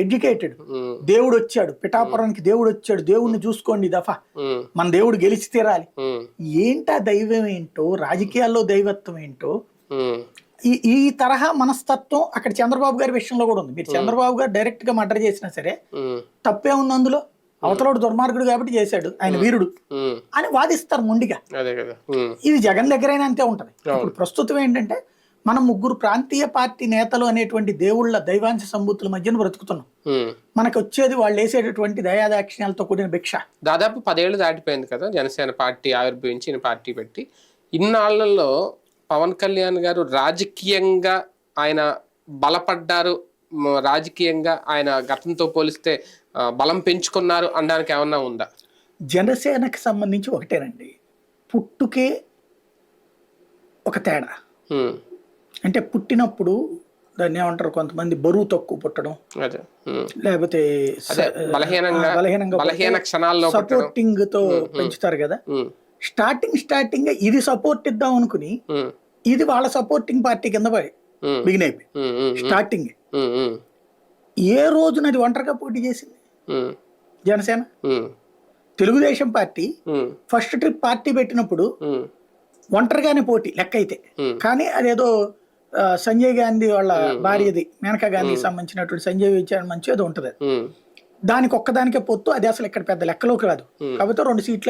Educated. దేవుడు వచ్చాడు, పిఠాపురానికి దేవుడు వచ్చాడు, దేవుడిని చూసుకోండి దఫా, మన దేవుడు గెలిచి తీరాలి. ఏంటా దైవం ఏంటో, రాజకీయాల్లో దైవత్వం ఏంటో, ఈ తరహా మనస్తత్వం అక్కడ చంద్రబాబు గారి విషయంలో కూడా ఉంది. మీరు చంద్రబాబు గారు డైరెక్ట్ గా మర్డర్ చేసినా సరే తప్పే ఉంది అందులో, అవతలోడు దుర్మార్గుడు కాబట్టి చేశాడు, ఆయన వీరుడు అని వాదిస్తారు మొండిగా. ఇది జగన్ దగ్గరైనా అంతే ఉంటది. ఇప్పుడు ప్రస్తుతం ఏంటంటే మనం ముగ్గురు ప్రాంతీయ పార్టీ నేతలు అనేటువంటి దేవుళ్ళ దైవాంశ సంబూతుల మధ్యన బ్రతుకుతున్నాం. మనకు వచ్చేది వాళ్ళు వేసేటటువంటి దయాదాక్షిణ్యాలతో కూడిన భిక్ష. దాదాపు 10 ఏళ్ళు దాటిపోయింది కదా జనసేన పార్టీ ఆవిర్భవించి పార్టీ పెట్టి. ఇన్నాళ్లలో పవన్ కళ్యాణ్ గారు రాజకీయంగా ఆయన బలపడ్డారు, రాజకీయంగా ఆయన గతంతో పోలిస్తే బలం పెంచుకున్నారు అనడానికి ఏమన్నా ఉందా? జనసేనకి సంబంధించి ఒకటేనండి, పుట్టుకే ఒక తేడా. అంటే పుట్టినప్పుడు దాన్ని ఏమంటారు, కొంతమంది బరువు తక్కువ పుట్టడం, లేకపోతే సపోర్టింగ్ తో పెంచుతారు కదా. స్టార్టింగ్ ఇది సపోర్ట్ ఇద్దాం అనుకుని ఇది వాళ్ళ సపోర్టింగ్ పార్టీ కింద బిగిన్ అయిపోయి స్టార్టింగ్. ఏ రోజున అది ఒంటరిగా పోటీ చేసింది Janasena? Telugu Desam party first trip party పెట్టినప్పుడు ఒంటరిగానే పోటీ లెక్క అయితే, కానీ అదేదో సంజయ్ గాంధీ వాళ్ళ భార్యది, మేనకా గాంధీకి సంబంధించినటువంటి సంజయ్ విచారణ మంచి ఏదో ఉంటది, దానికి ఒక్కదానికే పొత్తు, అది అసలు ఇక్కడ పెద్ద లెక్కలోకి రాదు. కాబట్టి 2 సీట్లే